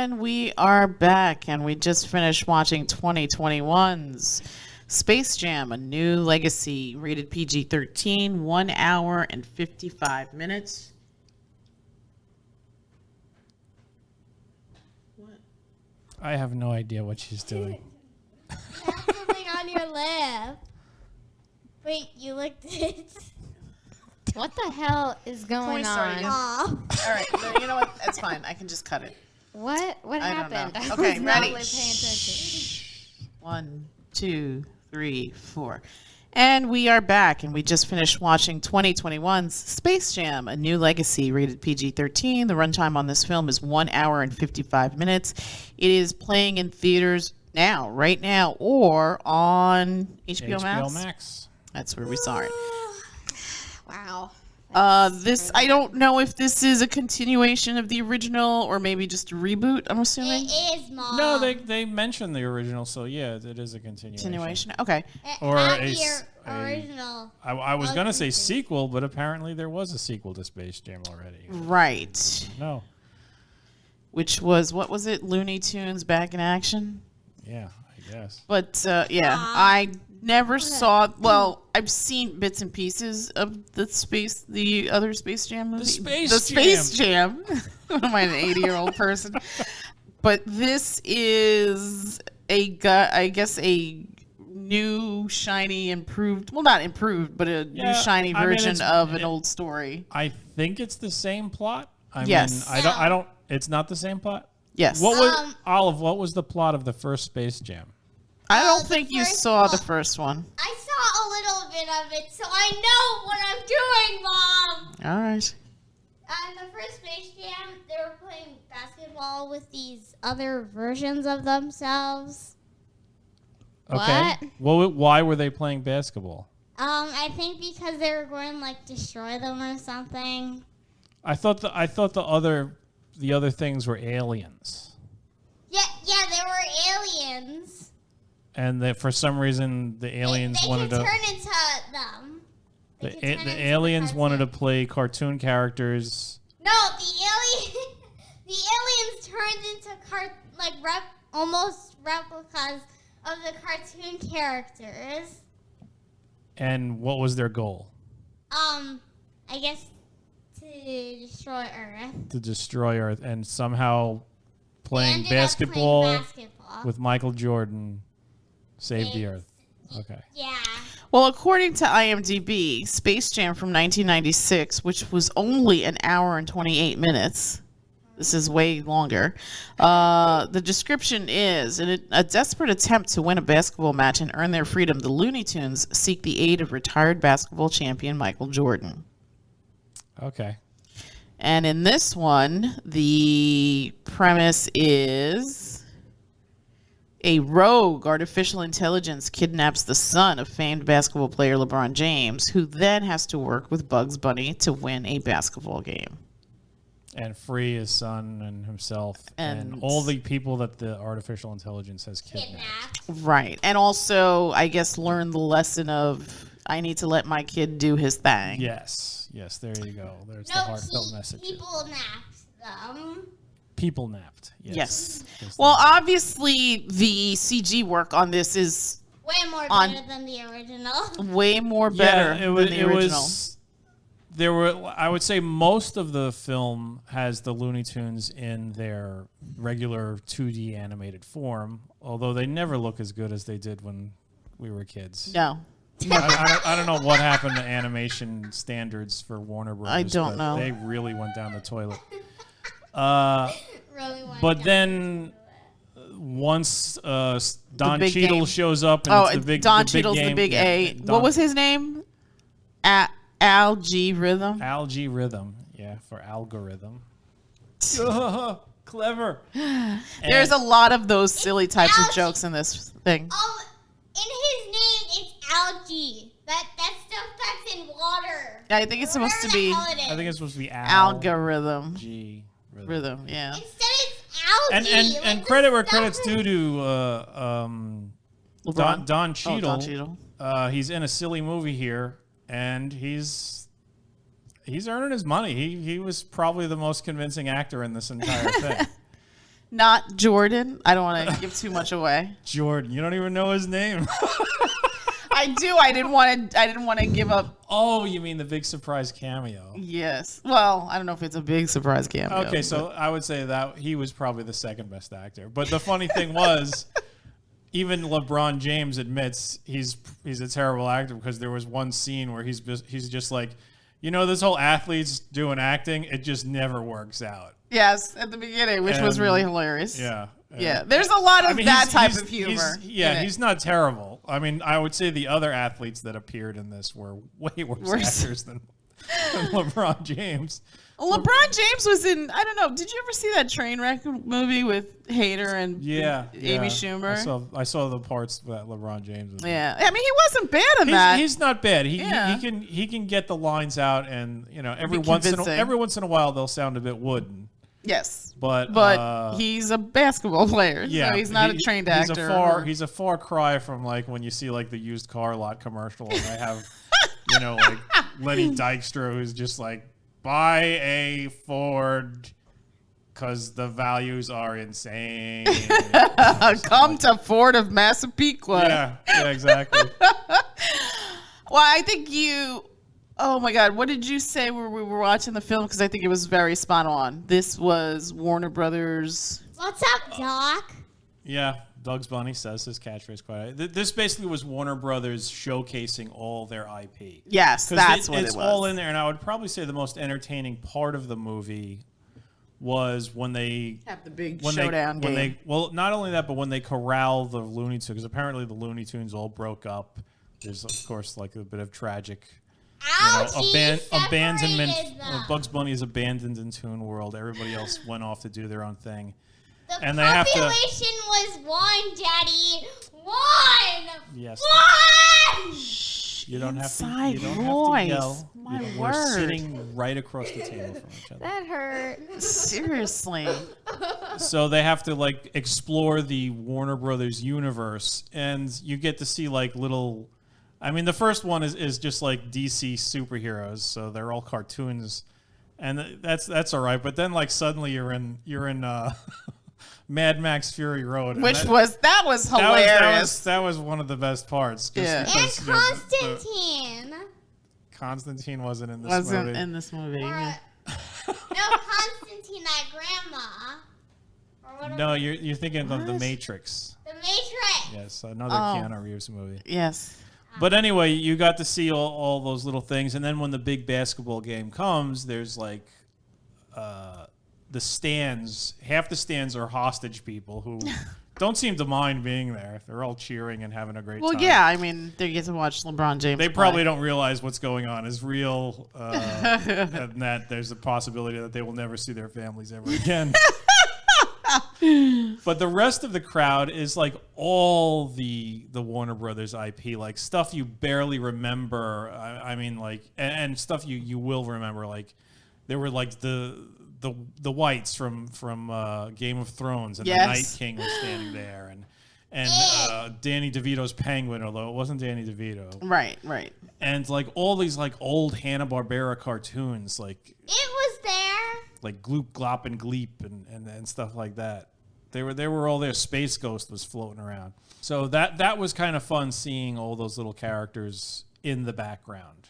And we are back, and we just finished watching 2021's Space Jam, A New Legacy, rated PG-13, 1 hour and 55 minutes. What? I have no idea what she's doing. You have something on your lip. Wait, you looked at it. What the hell is going on? All right, no, you know what? That's fine. I can just cut it. What happened? I don't know. Okay, was ready? Not paying attention. 1, 2, 3, 4. And we are back, and we just finished watching 2021's Space Jam, A New Legacy, rated PG-13. The runtime on this film is 1 hour and 55 minutes. It is playing in theaters now, right now, or on HBO Max. HBO Max. That's where we saw it. Wow. I don't know if this is a continuation of the original or maybe just a reboot, I'm assuming. It is, Mom. No, they mentioned the original, so yeah, it is a continuation. Okay. Or original. I was going to say sequel, but apparently there was a sequel to Space Jam already. Right. No. Which was, what was it? Looney Tunes Back in Action? Yeah, I guess. But, I never saw, well, I've seen bits and pieces of the other Space Jam movie. The Space Jam. What am I, an 80-year-old person? But this is I guess a new, shiny, improved, well, not improved, but a new, shiny version of an old story. I think it's the same plot. Yes. I don't, it's not the same plot? Yes. What was, Olive, what was the plot of the first Space Jam? I don't think you saw the first one. I saw a little bit of it, so I know what I'm doing, Mom. All right. In the first Space Jam, they were playing basketball with these other versions of themselves. Okay. Well, why were they playing basketball? I think because they were going to destroy them or something. I thought the other things were aliens. Yeah, they were aliens. And that for some reason the aliens wanted to turn into them. The aliens wanted to play cartoon characters. No, the aliens turned into almost replicas of the cartoon characters. And what was their goal? I guess to destroy Earth. To destroy Earth, and somehow playing basketball with Michael Jordan saved the Earth. Okay. Yeah. Well, according to IMDb, Space Jam from 1996, which was only an hour and 28 minutes, this is way longer, the description is, in a desperate attempt to win a basketball match and earn their freedom, the Looney Tunes seek the aid of retired basketball champion Michael Jordan. Okay. And in this one, the premise is a rogue artificial intelligence kidnaps the son of famed basketball player LeBron James, who then has to work with Bugs Bunny to win a basketball game. And free his son and himself and all the people that the artificial intelligence has kidnapped. Right. And also, I guess, learn the lesson of, I need to let my kid do his thing. Yes, there you go. There's the heartfelt message. People napped them. People napped. Yes. Well, obviously, the CG work on this is way more better than the original. Way more better than the original. I would say most of the film has the Looney Tunes in their regular 2D animated form, although they never look as good as they did when we were kids. No. I don't know what happened to animation standards for Warner Bros. I don't know. They really went down the toilet. But then once Don Cheadle shows up, and it's the big Don the Cheadle's big game, the big A. What was his name? Algorithm. Algorithm, yeah, for algorithm. Clever. There's a lot of those silly types of jokes in this thing. In his name, it's algae. That stuff that's in water. I think it's supposed to be. I think it's supposed to be algorithm. Rhythm, yeah. Instead, it's algae. And credit where credit's due to Don Cheadle. Don Cheadle. He's in a silly movie here, and he's earning his money. He was probably the most convincing actor in this entire thing. Not Jordan. I don't want to give too much away. Jordan, you don't even know his name. I do. I didn't want to give up. Oh, you mean the big surprise cameo? Yes. Well, I don't know if it's a big surprise cameo. Okay, so I would say that he was probably the second best actor. But the funny thing was, even LeBron James admits he's a terrible actor because there was one scene where he's just like, this whole athletes doing acting, it just never works out. Yes, at the beginning, which was really hilarious. Yeah. Yeah, there's a lot of that type of humor. He's not terrible. I mean, I would say the other athletes that appeared in this were way worse actors than LeBron James. LeBron James was in, I don't know, did you ever see that Trainwreck movie with Hader and Amy Schumer? I saw the parts that LeBron James was in. Yeah, I mean, he wasn't bad in that. He's not bad. He can get the lines out, and every once in a while they'll sound a bit wooden. Yes, but he's a basketball player, so he's not a trained actor. He's a far cry from like when you see like the used car lot commercial, and they have like Lenny Dykstra who's just like, buy a Ford because the values are insane. Come to Ford of Massapequa. Yeah, exactly. Well, I think oh my God, what did you say when we were watching the film? Because I think it was very spot on. This was Warner Brothers. What's up, Doc? Yeah, Bugs Bunny says his catchphrase quite. This basically was Warner Brothers showcasing all their IP. Yes, that's what it was. It's all in there, and I would probably say the most entertaining part of the movie was when they have the big showdown game. Not only that, but when they corral the Looney Tunes, because apparently the Looney Tunes all broke up. There's of course like a bit of tragic. Abandonment. Bugs Bunny is abandoned in Toon World. Everybody else went off to do their own thing. The population was one, Daddy. One. Yes. One. You don't have to. Inside You don't have to yell. My word. We're sitting right across the table from each other. That hurt. Seriously. So they have to like explore the Warner Brothers universe, and you get to see like little. I mean, the first one is just like DC superheroes, so they're all cartoons, and that's all right. But then, like, suddenly you're in Mad Max Fury Road, Which was hilarious. That was one of the best parts. And Constantine. Constantine wasn't in this movie. Wasn't in this movie. No, Constantine, that grandma. No, you're thinking of The Matrix. The Matrix. Yes, another Keanu Reeves movie. Yes. But anyway, you got to see all those little things, and then when the big basketball game comes, there's like the stands. Half the stands are hostage people who don't seem to mind being there. They're all cheering and having a great time. Well, yeah, I mean, they get to watch LeBron James. They probably don't realize what's going on is real, and that there's a possibility that they will never see their families ever again. But the rest of the crowd is like all the Warner Brothers IP, like stuff you barely remember. I mean, like, and stuff you will remember. Like, there were like the Whites from Game of Thrones, and the Night King was standing there, and Danny DeVito's Penguin, although it wasn't Danny DeVito. Right. And like all these like old Hanna-Barbera cartoons, like it was there. Like Gloop, Glop, and Gleep, and stuff like that. They were all there. Space Ghost was floating around. So that was kind of fun seeing all those little characters in the background.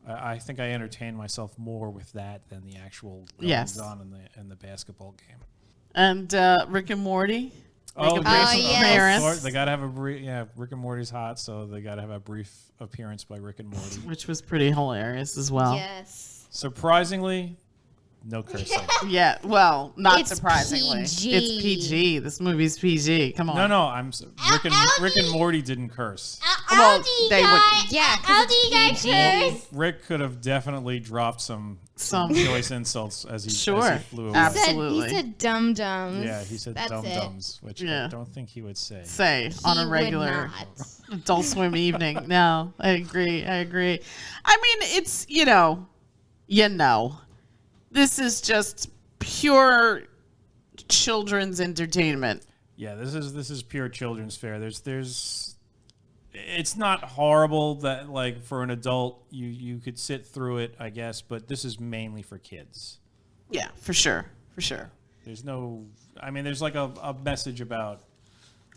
I think I entertained myself more with that than the actual goings on in the basketball game. And Rick and Morty. Yes. Of course, they got to have a brief. Yeah, Rick and Morty's hot, so they got to have a brief appearance by Rick and Morty, which was pretty hilarious as well. Yes. Surprisingly, no cursing. Yeah, well, not it's surprisingly. PG. It's PG. This movie's PG. Come on. No, Rick and Morty didn't curse. Well, they would. Yeah, Rick could have definitely dropped some choice insults as he flew away. Absolutely. He said dum-dums. Yeah, he said dum-dums, which I don't think he would say. On a regular Adult Swim evening. No, I agree. I mean, it's, this is just pure children's entertainment. Yeah, this is pure children's fare. It's not horrible that like for an adult you could sit through it, I guess, but this is mainly for kids. Yeah, for sure. There's no. I mean, there's like a message about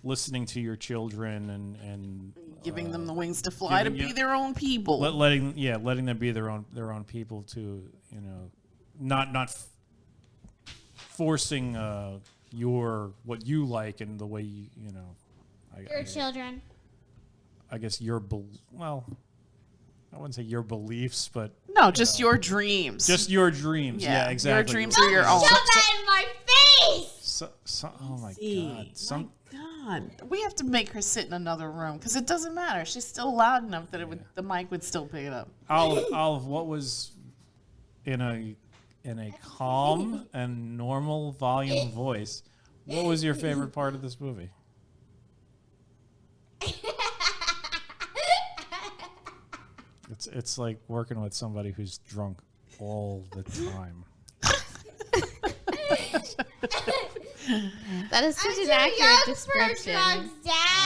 listening to your children and Giving them the wings to fly to be their own people. Letting them be their own people to, you know, not forcing what you like and the way you know. Your children. I guess well, I wouldn't say your beliefs, but no, just your dreams. Just your dreams. Yeah, exactly. Your dreams are your own. Shove that in my face. Oh my god! God, we have to make her sit in another room because it doesn't matter. She's still loud enough that the mic would still pick it up. Olive, what was in a calm and normal volume voice? What was your favorite part of this movie? It's like working with somebody who's drunk all the time. That is such an accurate description.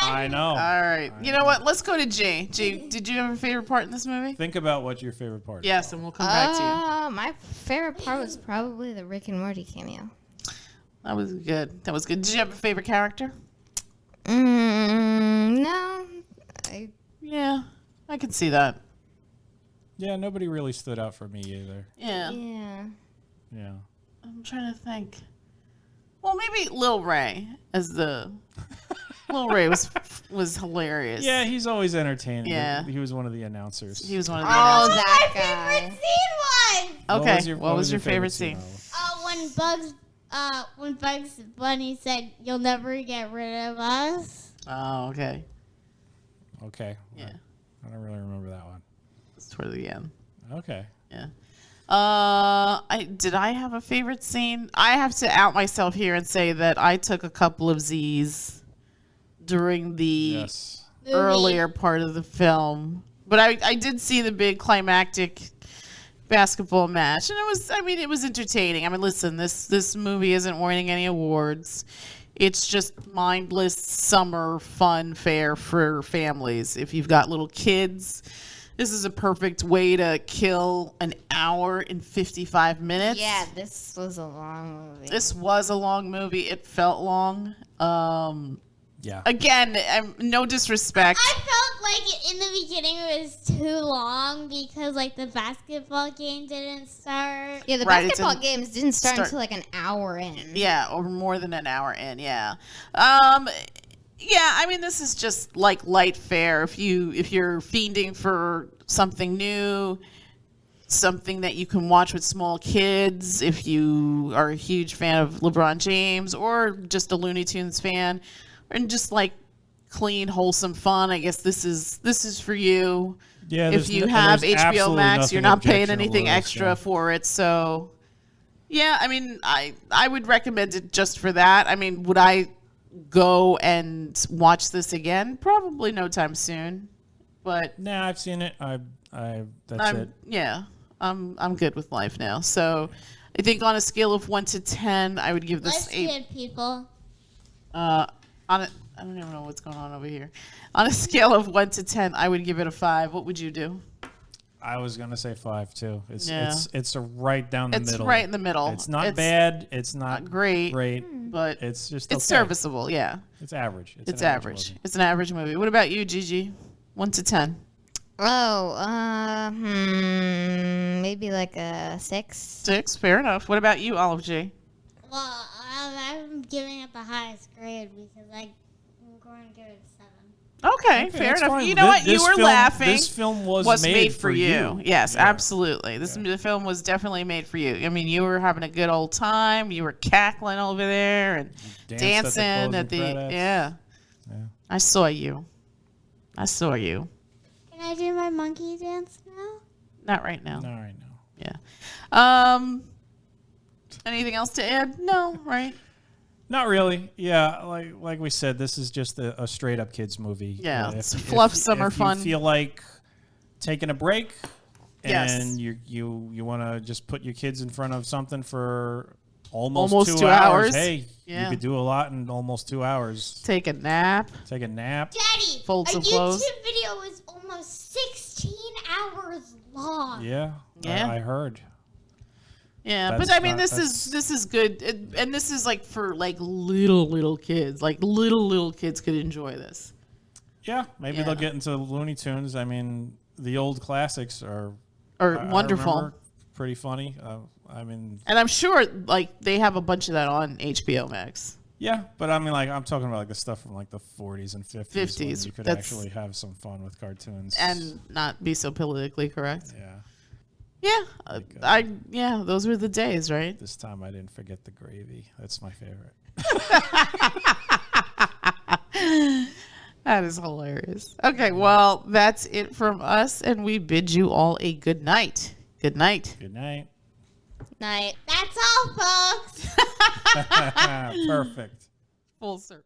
I know. All right. You know what? Let's go to Jay. Jay, did you have a favorite part in this movie? Think about what your favorite part is. Yes, and we'll come back to you. My favorite part was probably the Rick and Morty cameo. That was good. Did you have a favorite character? No. Yeah, I could see that. Yeah, nobody really stood out for me either. Yeah. Yeah. I'm trying to think. Well, maybe Lil Ray Lil Ray was hilarious. Yeah, he's always entertaining. Yeah. He was one of the announcers. He was one of the announcers. That My guy. favorite scene was. Okay. What was your favorite scene? When Bugs Bunny said, "You'll never get rid of us." Oh, okay. Okay. Yeah. I don't really remember that one. It's toward the end. Okay. Yeah. Did I have a favorite scene? I have to out myself here and say that I took a couple of Z's during the earlier part of the film. But I did see the big climactic basketball match, and it was entertaining. I mean, listen, this movie isn't winning any awards. It's just mindless summer fun fare for families. If you've got little kids, this is a perfect way to kill an hour and 55 minutes. Yeah, this was a long movie. This was a long movie. It felt long. Yeah. Again, no disrespect. I felt like in the beginning it was too long because like the basketball game didn't start. Yeah, the basketball games didn't start until like an hour in. Yeah, or more than an hour in. Yeah. Yeah, I mean, this is just like light fare. If you're fiending for something new, something that you can watch with small kids, if you are a huge fan of LeBron James or just a Looney Tunes fan, and just like clean, wholesome fun, I guess this is for you. Yeah. If you have HBO Max, you're not paying objectionable anything to this, extra for it. So, yeah, I mean, I would recommend it just for that. I mean, would I go and watch this again? Probably no time soon. But nah, I've seen it. That's it. Yeah, I'm good with life now. So, I think on a scale of 1 to 10, I would give this Lesbian people. I don't even know what's going on over here. On a scale of 1 to 10, I would give it a 5. What would you do? I was gonna say 5 too. It's a right down the middle. It's right in the middle. It's not bad. It's not great, but it's just it's serviceable. Yeah, it's average. It's average. It's an average movie. What about you, Gigi? 1 to 10. Oh, maybe like a 6. 6. Fair enough. What about you, Olive J? Well, I'm giving it the highest grade because I'm going to give it a 7. Okay, fair enough. Fine. You know what? You were laughing. This film was made for you. Yes, yeah. absolutely. The film was definitely made for you. I mean, you were having a good old time. You were cackling over there and dancing at the yeah. I saw you. Can I do my monkey dance now? Not right now. Not right now. Yeah. Anything else to add? No, right? Not really. Yeah, like we said, this is just a straight up kids movie. Yeah, it's fluff summer fun. If you feel like taking a break and yes. you want to just put your kids in front of something for almost 2 hours. Hey, yeah. You could do a lot in almost 2 hours. Take a nap. Take a nap. Daddy, fold some YouTube clothes. video was almost 16 hours long. Yeah. I heard. Yeah, That's but I mean, not- this is good, and this is like for like little kids, like little kids could enjoy this. Yeah, maybe Yeah. they'll get into Looney Tunes. I mean, the old classics are I Wonderful, remember, pretty funny. I mean, and I'm sure like they have a bunch of that on HBO Max. yeah, but I mean, like I'm talking about like the stuff from like the 40s and 50s. 50s, when you could that's- actually have some fun with cartoons And not be so politically correct. yeah. Yeah, those were the days, right? This time I didn't forget the gravy. That's my favorite. That is hilarious. Okay, well, that's it from us, and we bid you all a good night. Good night. Good night. Night. That's all, folks. Perfect. Full circle.